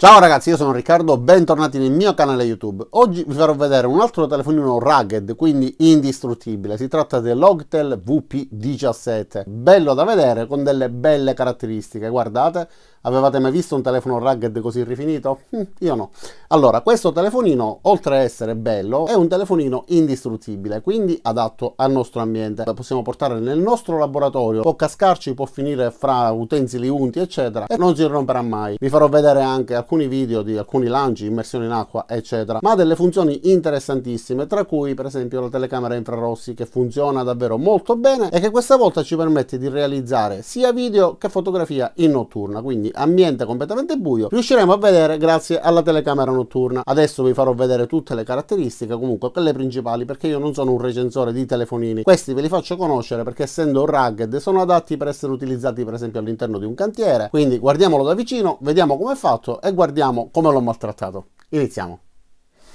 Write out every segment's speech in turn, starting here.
Ciao ragazzi, io sono Riccardo, bentornati nel mio canale YouTube. Oggi vi farò vedere un altro telefonino rugged, quindi indistruttibile. Si tratta del Logtel VP17, bello da vedere con delle belle caratteristiche. Guardate, avevate mai visto un telefono rugged così rifinito? Io no. Allora, questo telefonino, oltre a essere bello, è un telefonino indistruttibile, quindi adatto al nostro ambiente. Lo possiamo portare nel nostro laboratorio, può cascarci, può finire fra utensili unti, eccetera, e non si romperà mai. Vi farò vedere anche alcuni video di alcuni lanci, immersione in acqua, eccetera, ma ha delle funzioni interessantissime, tra cui per esempio la telecamera infrarossi, che funziona davvero molto bene e che questa volta ci permette di realizzare sia video che fotografia in notturna, quindi ambiente completamente buio riusciremo a vedere grazie alla telecamera notturna. Adesso vi farò vedere tutte le caratteristiche, comunque quelle principali, perché io non sono un recensore di telefonini, questi ve li faccio conoscere perché essendo rugged sono adatti per essere utilizzati per esempio all'interno di un cantiere. Quindi guardiamolo da vicino, vediamo come è fatto e guardiamo come l'ho maltrattato. Iniziamo.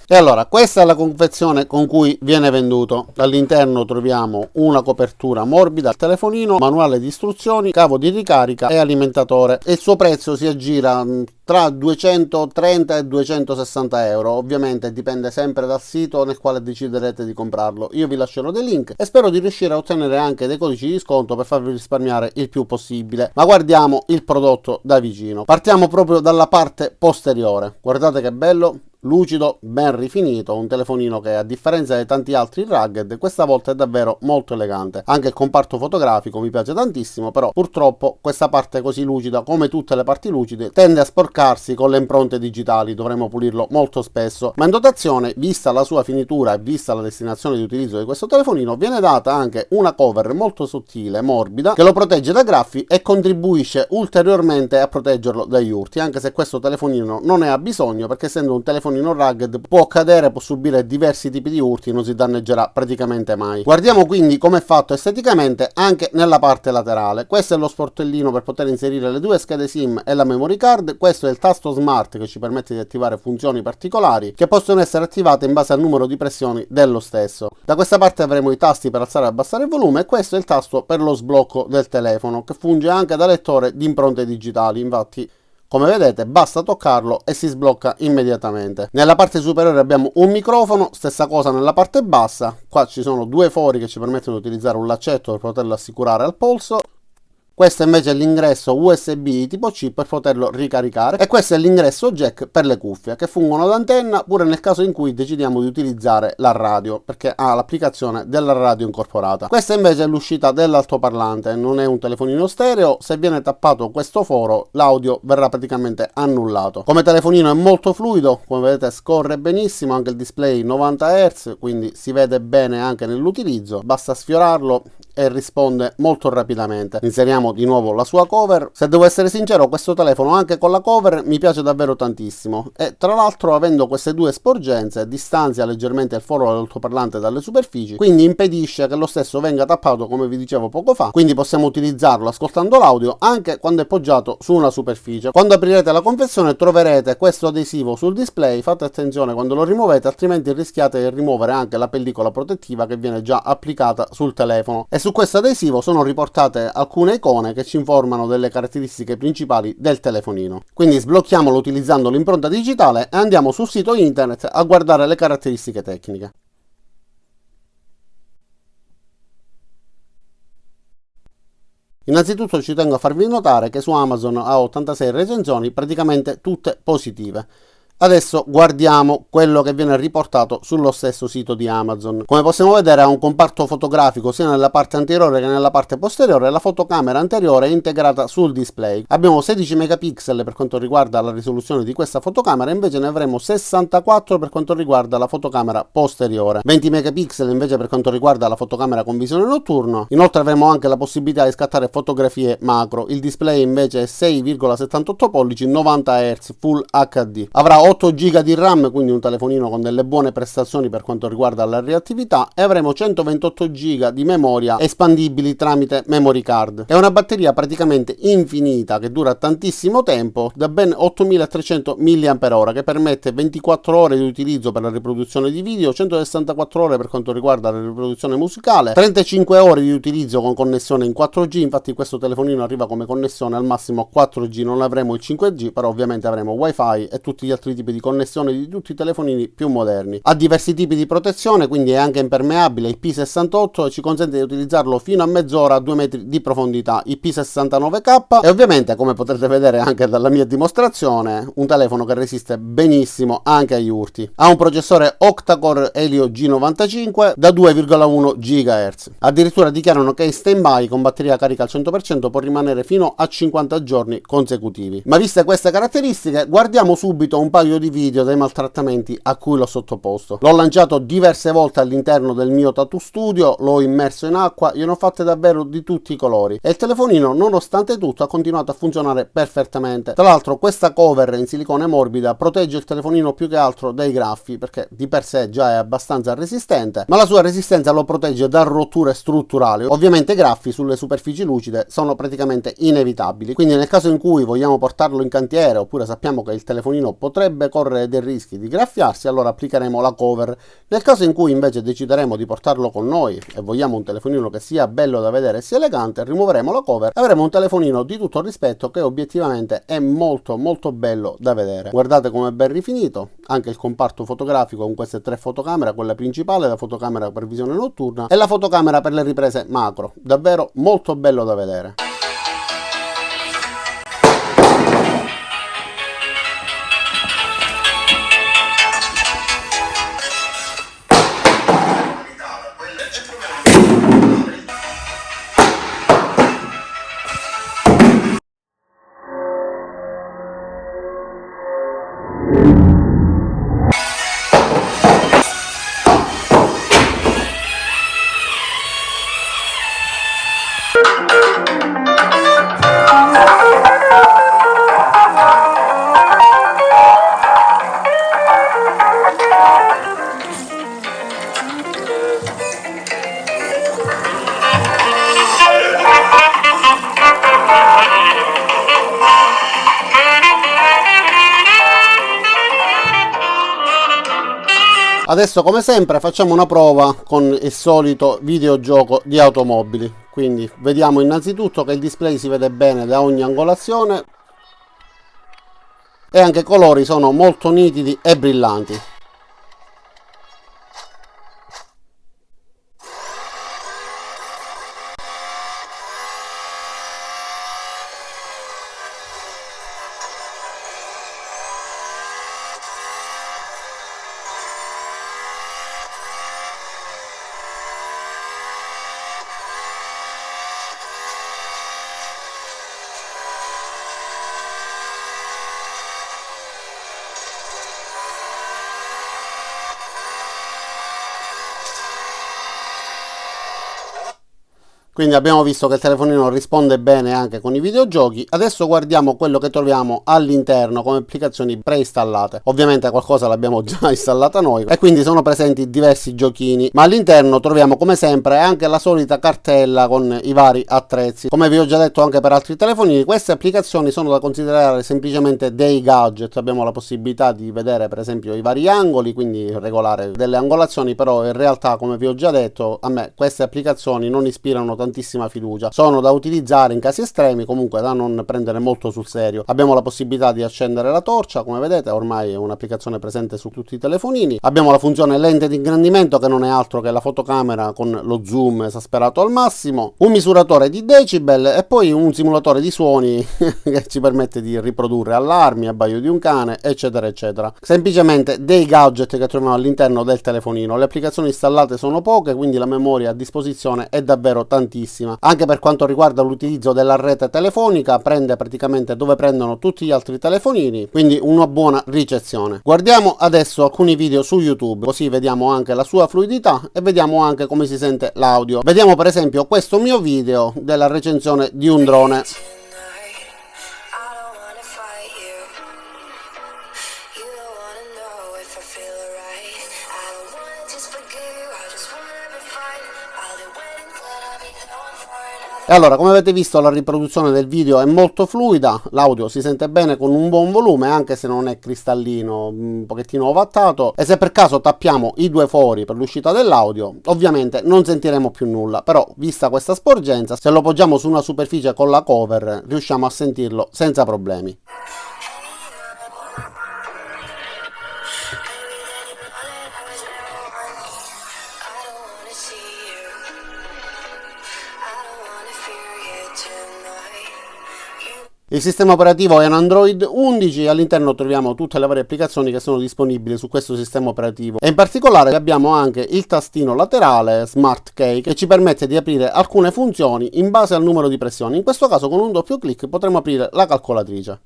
E allora, questa è la confezione con cui viene venduto. All'interno troviamo una copertura morbida, il telefonino, manuale di istruzioni, cavo di ricarica e alimentatore. E il suo prezzo si aggira tra 230 e 260 euro. Ovviamente dipende sempre dal sito nel quale deciderete di comprarlo. Io vi lascerò dei link e spero di riuscire a ottenere anche dei codici di sconto per farvi risparmiare il più possibile. Ma guardiamo il prodotto da vicino. Partiamo proprio dalla parte posteriore. Guardate che bello, lucido, ben rifinito, un telefonino che a differenza di tanti altri rugged questa volta è davvero molto elegante. Anche il comparto fotografico mi piace tantissimo, però purtroppo questa parte così lucida, come tutte le parti lucide, tende a sporcarsi con le impronte digitali. Dovremo pulirlo molto spesso, ma in dotazione, vista la sua finitura e vista la destinazione di utilizzo di questo telefonino, viene data anche una cover molto sottile, morbida, che lo protegge da graffi e contribuisce ulteriormente a proteggerlo dagli urti, anche se questo telefonino non ne ha bisogno, perché essendo un telefonino rugged può cadere, può subire diversi tipi di urti, non si danneggerà praticamente mai. Guardiamo quindi come è fatto esteticamente anche nella parte laterale. Questo è lo sportellino per poter inserire le due schede SIM e la memory card. Questo è il tasto smart che ci permette di attivare funzioni particolari che possono essere attivate in base al numero di pressioni dello stesso. Da questa parte avremo i tasti per alzare e abbassare il volume e questo è il tasto per lo sblocco del telefono, che funge anche da lettore di impronte digitali. Infatti, come vedete, basta toccarlo e si sblocca immediatamente. Nella parte superiore abbiamo un microfono, stessa cosa nella parte bassa. Qua ci sono due fori che ci permettono di utilizzare un laccetto per poterlo assicurare al polso. Questo invece è l'ingresso USB tipo C per poterlo ricaricare e questo è l'ingresso jack per le cuffie che fungono da antenna pure nel caso in cui decidiamo di utilizzare la radio, perché ha l'applicazione della radio incorporata. Questa invece è l'uscita dell'altoparlante, non è un telefonino stereo. Se viene tappato questo foro l'audio verrà praticamente annullato. Come telefonino è molto fluido, come vedete scorre benissimo, anche il display 90 Hz, quindi si vede bene anche nell'utilizzo, basta sfiorarlo e risponde molto rapidamente. Inseriamo di nuovo la sua cover. Se devo essere sincero, questo telefono anche con la cover mi piace davvero tantissimo e tra l'altro, avendo queste due sporgenze, distanzia leggermente il foro dell'altoparlante dalle superfici, quindi impedisce che lo stesso venga tappato, come vi dicevo poco fa, quindi possiamo utilizzarlo ascoltando l'audio anche quando è poggiato su una superficie. Quando aprirete la confezione troverete questo adesivo sul display, fate attenzione quando lo rimuovete, altrimenti rischiate di rimuovere anche la pellicola protettiva che viene già applicata sul telefono. E su questo adesivo sono riportate alcune icone che ci informano delle caratteristiche principali del telefonino. Quindi sblocchiamolo utilizzando l'impronta digitale e andiamo sul sito internet a guardare le caratteristiche tecniche. Innanzitutto ci tengo a farvi notare che su Amazon ha 86 recensioni, praticamente tutte positive. Adesso guardiamo quello che viene riportato sullo stesso sito di Amazon. Come possiamo vedere ha un comparto fotografico sia nella parte anteriore che nella parte posteriore. La fotocamera anteriore è integrata sul display. Abbiamo 16 megapixel per quanto riguarda la risoluzione di questa fotocamera, invece ne avremo 64 per quanto riguarda la fotocamera posteriore, 20 megapixel invece per quanto riguarda la fotocamera con visione notturna. Inoltre avremo anche la possibilità di scattare fotografie macro. Il display invece è 6,78 pollici, 90 Hz Full HD. Avrà 8 GB di RAM, quindi un telefonino con delle buone prestazioni per quanto riguarda la reattività, e avremo 128 GB di memoria espandibili tramite memory card. È una batteria praticamente infinita che dura tantissimo tempo, da ben 8300 mAh, che permette 24 ore di utilizzo per la riproduzione di video, 164 ore per quanto riguarda la riproduzione musicale, 35 ore di utilizzo con connessione in 4G. Infatti questo telefonino arriva come connessione al massimo 4G, non avremo il 5G, però ovviamente avremo wifi e tutti gli altri tipi di connessione di tutti i telefonini più moderni. Ha diversi tipi di protezione, quindi è anche impermeabile, IP68, e ci consente di utilizzarlo fino a mezz'ora a 2 metri di profondità, IP69K, e ovviamente, come potrete vedere anche dalla mia dimostrazione, un telefono che resiste benissimo anche agli urti. Ha un processore octa-core Helio G95 da 2,1 GHz. Addirittura dichiarano che in stand-by con batteria carica al 100% può rimanere fino a 50 giorni consecutivi. Ma viste queste caratteristiche, guardiamo subito un paio di video dei maltrattamenti a cui l'ho sottoposto. L'ho lanciato diverse volte all'interno del mio tattoo studio, l'ho immerso in acqua, gliene ho fatte davvero di tutti i colori, e il telefonino nonostante tutto ha continuato a funzionare perfettamente. Tra l'altro questa cover in silicone morbida protegge il telefonino più che altro dai graffi, perché di per sé già è abbastanza resistente, ma la sua resistenza lo protegge da rotture strutturali. Ovviamente i graffi sulle superfici lucide sono praticamente inevitabili, quindi nel caso in cui vogliamo portarlo in cantiere oppure sappiamo che il telefonino potrebbe correre dei rischi di graffiarsi, allora applicheremo la cover. Nel caso in cui invece decideremo di portarlo con noi e vogliamo un telefonino che sia bello da vedere e sia elegante, rimuoveremo la cover e avremo un telefonino di tutto rispetto che obiettivamente è molto bello da vedere. Guardate come è ben rifinito, anche il comparto fotografico con queste 3 fotocamere, quella principale, la fotocamera per visione notturna e la fotocamera per le riprese macro, davvero molto bello da vedere. Adesso come sempre facciamo una prova con il solito videogioco di automobili. Quindi vediamo innanzitutto che il display si vede bene da ogni angolazione e anche i colori sono molto nitidi e brillanti. Quindi abbiamo visto che il telefonino risponde bene anche con i videogiochi. Adesso guardiamo quello che troviamo all'interno come applicazioni preinstallate. Ovviamente qualcosa l'abbiamo già installata noi e quindi sono presenti diversi giochini, ma all'interno troviamo come sempre anche la solita cartella con i vari attrezzi. Come vi ho già detto anche per altri telefonini, queste applicazioni sono da considerare semplicemente dei gadget. Abbiamo la possibilità di vedere per esempio i vari angoli, quindi regolare delle angolazioni, però in realtà, come vi ho già detto, a me queste applicazioni non ispirano tantissima fiducia, sono da utilizzare in casi estremi, comunque da non prendere molto sul serio. Abbiamo la possibilità di accendere la torcia, come vedete ormai è un'applicazione presente su tutti i telefonini. Abbiamo la funzione lente di ingrandimento, che non è altro che la fotocamera con lo zoom esasperato al massimo, un misuratore di decibel e poi un simulatore di suoni che ci permette di riprodurre allarmi, abbaio di un cane, eccetera eccetera. Semplicemente dei gadget che troviamo all'interno del telefonino. Le applicazioni installate sono poche, quindi la memoria a disposizione è davvero tantissima. Anche per quanto riguarda l'utilizzo della rete telefonica, prende praticamente dove prendono tutti gli altri telefonini, quindi una buona ricezione. Guardiamo adesso alcuni video su YouTube, così vediamo anche la sua fluidità e vediamo anche come si sente l'audio. Vediamo per esempio questo mio video della recensione di un drone. E allora, come avete visto, la riproduzione del video è molto fluida, l'audio si sente bene con un buon volume, anche se non è cristallino, un pochettino ovattato, e se per caso tappiamo i due fori per l'uscita dell'audio, ovviamente non sentiremo più nulla, però vista questa sporgenza, se lo poggiamo su una superficie con la cover, riusciamo a sentirlo senza problemi. Il sistema operativo è un Android 11 e all'interno troviamo tutte le varie applicazioni che sono disponibili su questo sistema operativo e in particolare abbiamo anche il tastino laterale Smart Key che ci permette di aprire alcune funzioni in base al numero di pressioni. In questo caso con un doppio clic potremo aprire la calcolatrice.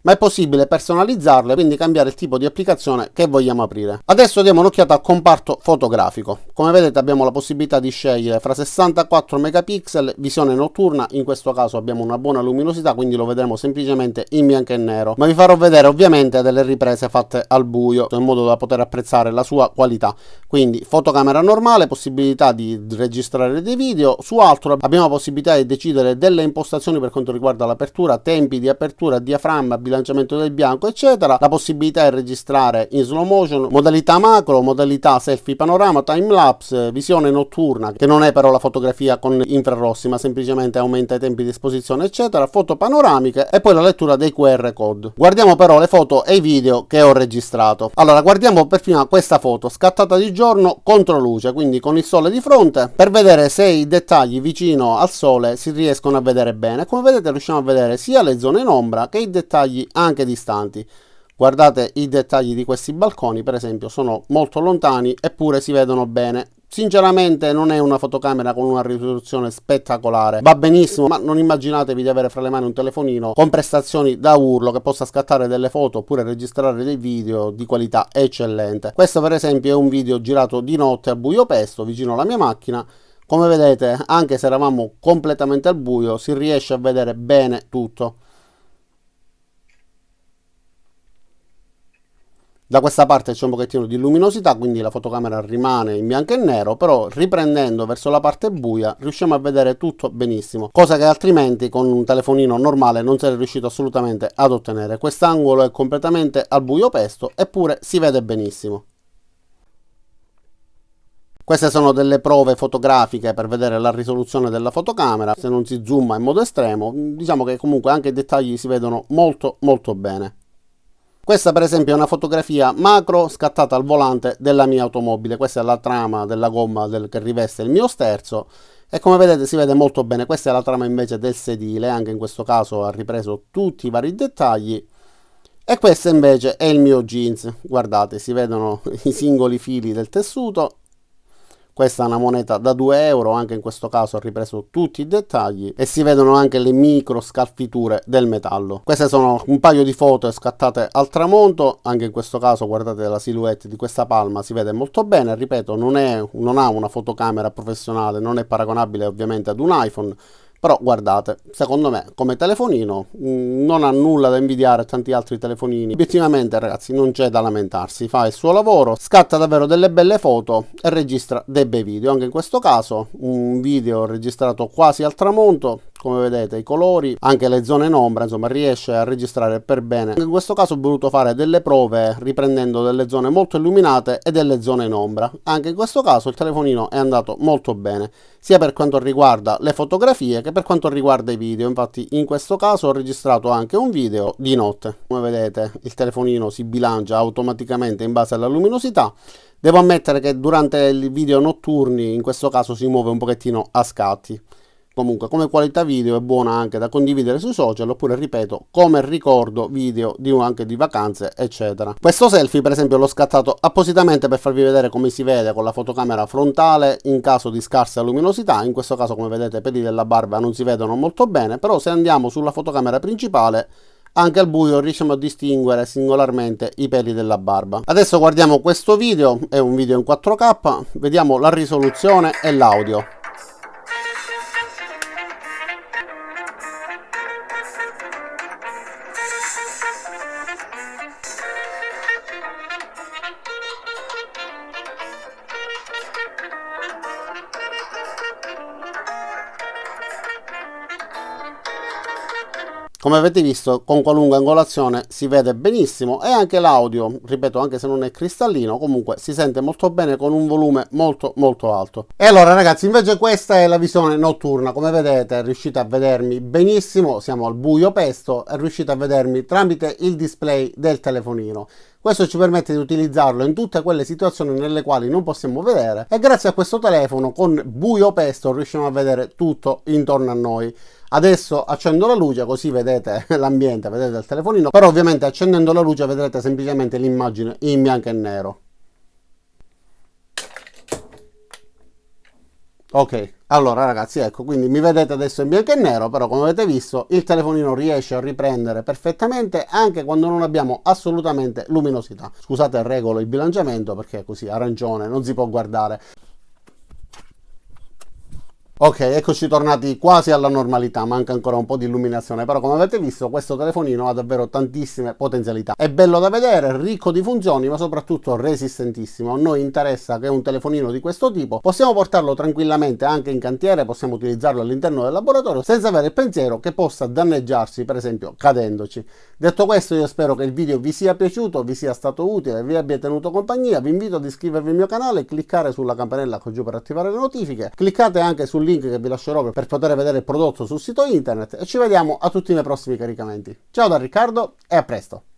Ma è possibile personalizzarle, quindi cambiare il tipo di applicazione che vogliamo aprire. Adesso diamo un'occhiata al comparto fotografico. Come vedete abbiamo la possibilità di scegliere fra 64 megapixel, visione notturna, in questo caso abbiamo una buona luminosità, quindi lo vedremo semplicemente in bianco e nero, ma vi farò vedere ovviamente delle riprese fatte al buio, in modo da poter apprezzare la sua qualità. Quindi fotocamera normale, possibilità di registrare dei video, su altro abbiamo la possibilità di decidere delle impostazioni per quanto riguarda l'apertura, tempi di apertura, diaframma, bilanciamento del bianco eccetera, la possibilità di registrare in slow motion, modalità macro, modalità selfie panorama, time lapse, visione notturna che non è però la fotografia con infrarossi ma semplicemente aumenta i tempi di esposizione eccetera, foto panoramiche e poi la lettura dei QR code. Guardiamo però le foto e i video che ho registrato. Allora guardiamo per prima questa foto scattata di giorno contro luce, quindi con il sole di fronte, per vedere se i dettagli vicino al sole si riescono a vedere bene. Come vedete riusciamo a vedere sia le zone in ombra che i dettagli anche distanti. Guardate i dettagli di questi balconi per esempio, sono molto lontani eppure si vedono bene. Sinceramente non è una fotocamera con una risoluzione spettacolare, va benissimo, ma non immaginatevi di avere fra le mani un telefonino con prestazioni da urlo che possa scattare delle foto oppure registrare dei video di qualità eccellente. Questo per esempio è un video girato di notte a buio pesto vicino alla mia macchina. Come vedete, anche se eravamo completamente al buio, si riesce a vedere bene tutto. Da questa parte c'è un pochettino di luminosità, quindi la fotocamera rimane in bianco e nero, però riprendendo verso la parte buia riusciamo a vedere tutto benissimo, cosa che altrimenti con un telefonino normale non sarei riuscito assolutamente ad ottenere. Quest'angolo è completamente al buio pesto, eppure si vede benissimo. Queste sono delle prove fotografiche per vedere la risoluzione della fotocamera, se non si zooma in modo estremo, diciamo che comunque anche i dettagli si vedono molto bene. Questa per esempio è una fotografia macro scattata al volante della mia automobile, questa è la trama della gomma che riveste il mio sterzo e come vedete si vede molto bene. Questa è la trama invece del sedile, anche in questo caso ha ripreso tutti i vari dettagli. E questo invece è il mio jeans, guardate si vedono i singoli fili del tessuto. Questa è una moneta da 2 euro, anche in questo caso ho ripreso tutti i dettagli e si vedono anche le micro scalfiture del metallo. Queste sono un paio di foto scattate al tramonto, anche in questo caso guardate la silhouette di questa palma, si vede molto bene, ripeto non ha una fotocamera professionale, non è paragonabile ovviamente ad un iPhone, però guardate, secondo me come telefonino non ha nulla da invidiare a tanti altri telefonini. Obiettivamente ragazzi non c'è da lamentarsi, fa il suo lavoro, scatta davvero delle belle foto e registra dei bei video. Anche in questo caso un video registrato quasi al tramonto, come vedete i colori, anche le zone in ombra, insomma riesce a registrare per bene. Anche in questo caso ho voluto fare delle prove riprendendo delle zone molto illuminate e delle zone in ombra. Anche in questo caso il telefonino è andato molto bene, sia per quanto riguarda le fotografie che per quanto riguarda i video. Infatti in questo caso ho registrato anche un video di notte. Come vedete il telefonino si bilancia automaticamente in base alla luminosità. Devo ammettere che durante i video notturni in questo caso si muove un pochettino a scatti. Comunque come qualità video è buona anche da condividere sui social, oppure ripeto come ricordo video anche di vacanze eccetera. Questo selfie per esempio l'ho scattato appositamente per farvi vedere come si vede con la fotocamera frontale in caso di scarsa luminosità. In questo caso come vedete i peli della barba non si vedono molto bene, però se andiamo sulla fotocamera principale anche al buio riusciamo a distinguere singolarmente i peli della barba. Adesso guardiamo questo video, è un video in 4K, vediamo la risoluzione e l'audio. Come avete visto, con qualunque angolazione si vede benissimo e anche l'audio, ripeto, anche se non è cristallino, comunque si sente molto bene con un volume molto molto alto. E allora ragazzi, invece questa è la visione notturna, come vedete riuscite a vedermi benissimo, siamo al buio pesto e riuscite a vedermi tramite il display del telefonino. Questo ci permette di utilizzarlo in tutte quelle situazioni nelle quali non possiamo vedere e grazie a questo telefono con buio pesto riusciamo a vedere tutto intorno a noi. Adesso accendo la luce così vedete l'ambiente, vedete il telefonino, però ovviamente accendendo la luce vedrete semplicemente l'immagine in bianco e nero. Ok, allora ragazzi, ecco, quindi mi vedete adesso in bianco e nero, però come avete visto il telefonino riesce a riprendere perfettamente anche quando non abbiamo assolutamente luminosità. Scusate, regolo il bilanciamento perché così arancione non si può guardare. Ok, eccoci tornati quasi alla normalità, manca ancora un po' di illuminazione, però come avete visto questo telefonino ha davvero tantissime potenzialità. È bello da vedere, ricco di funzioni, ma soprattutto resistentissimo. A noi interessa che un telefonino di questo tipo possiamo portarlo tranquillamente anche in cantiere, possiamo utilizzarlo all'interno del laboratorio senza avere il pensiero che possa danneggiarsi, per esempio cadendoci. Detto questo, io spero che il video vi sia piaciuto, vi sia stato utile, vi abbia tenuto compagnia. Vi invito ad iscrivervi al mio canale, cliccare sulla campanella qua giù per attivare le notifiche, cliccate anche sul link che vi lascerò per poter vedere il prodotto sul sito internet e ci vediamo a tutti i miei prossimi caricamenti. Ciao da Riccardo e a presto!